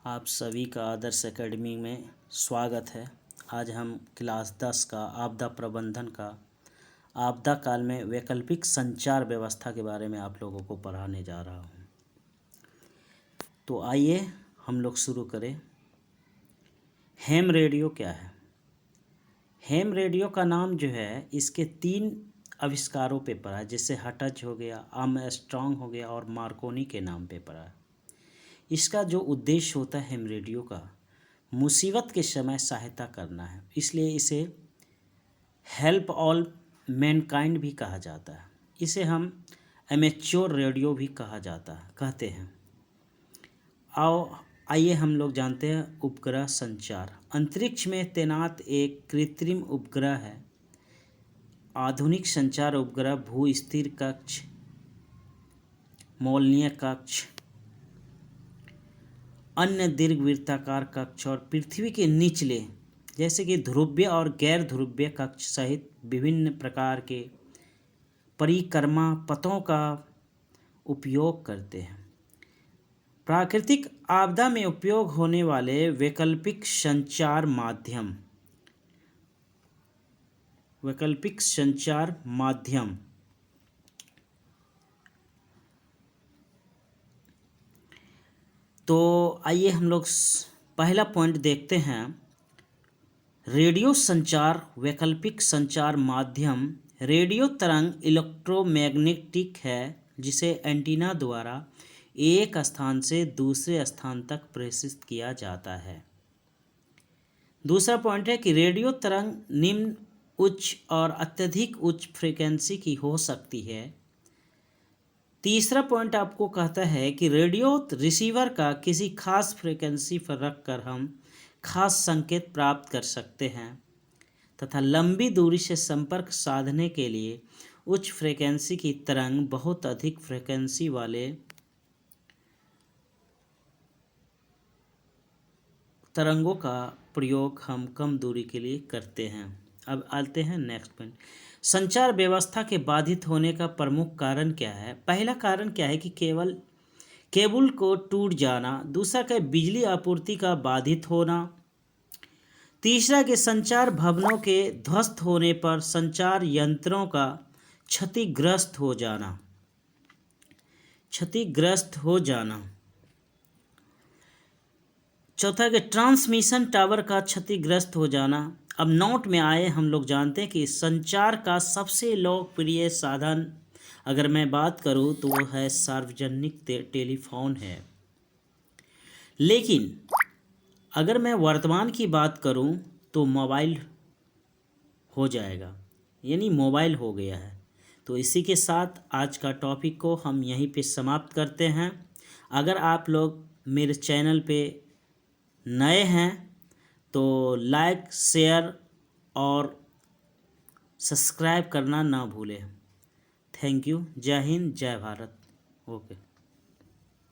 आप सभी का आदर्श एकेडमी में स्वागत है। आज हम क्लास 10 का आपदा प्रबंधन का आपदा काल में वैकल्पिक संचार व्यवस्था के बारे में आप लोगों को पढ़ाने जा रहा हूँ। तो आइए हम लोग शुरू करें। हैम रेडियो क्या है? हैम रेडियो का नाम जो है इसके 3 आविष्कारों पे पड़ा है, जैसे हटच हो गया, आर्मस्ट्रांग हो गया और मार्कोनी के नाम पे पड़ा है। इसका जो उद्देश्य होता है हैम रेडियो का, मुसीबत के समय सहायता करना है, इसलिए इसे हेल्प ऑल मैनकाइंड भी कहा जाता है। इसे हम एमेच्योर रेडियो भी कहते हैं। आइए हम लोग जानते हैं उपग्रह संचार। अंतरिक्ष में तैनात एक कृत्रिम उपग्रह है। आधुनिक संचार उपग्रह भू स्थिर कक्ष, मोलनीय कक्ष, अन्य दीर्घवृत्ताकार कक्ष और पृथ्वी के निचले जैसे कि ध्रुवीय और गैर ध्रुवीय कक्ष सहित विभिन्न प्रकार के परिक्रमा पथों का उपयोग करते हैं। प्राकृतिक आपदा में उपयोग होने वाले वैकल्पिक संचार माध्यम तो आइए हम लोग पहला पॉइंट देखते हैं। रेडियो संचार वैकल्पिक संचार माध्यम रेडियो तरंग इलेक्ट्रोमैग्नेटिक है, जिसे एंटीना द्वारा एक स्थान से दूसरे स्थान तक प्रेषित किया जाता है। दूसरा पॉइंट है कि रेडियो तरंग निम्न, उच्च और अत्यधिक उच्च फ्रीक्वेंसी की हो सकती है। तीसरा पॉइंट आपको कहता है कि रेडियो रिसीवर का किसी खास फ्रीक्वेंसी पर रखकर हम खास संकेत प्राप्त कर सकते हैं तथा लंबी दूरी से संपर्क साधने के लिए उच्च फ्रीक्वेंसी की तरंग बहुत अधिक फ्रीक्वेंसी वाले तरंगों का प्रयोग हम कम दूरी के लिए करते हैं। अब आते हैं नेक्स्ट पॉइंट। संचार व्यवस्था के बाधित होने का प्रमुख कारण क्या है? पहला कारण क्या है कि केबल को टूट जाना। दूसरा का बिजली आपूर्ति का बाधित होना। तीसरा के संचार भवनों के ध्वस्त होने पर संचार यंत्रों का क्षतिग्रस्त हो जाना। चौथा के ट्रांसमिशन टावर का क्षतिग्रस्त हो जाना। अब नोट में आए हम लोग जानते हैं कि संचार का सबसे लोकप्रिय साधन अगर मैं बात करूं तो वो है सार्वजनिक टेलीफोन है। लेकिन अगर मैं वर्तमान की बात करूं तो मोबाइल हो जाएगा, यानी मोबाइल हो गया है। तो इसी के साथ आज का टॉपिक को हम यहीं पे समाप्त करते हैं। अगर आप लोग मेरे चैनल पे नए हैं तो लाइक, शेयर और सब्सक्राइब करना ना भूलें। Thank you. जय हिंद, जय भारत। ओके।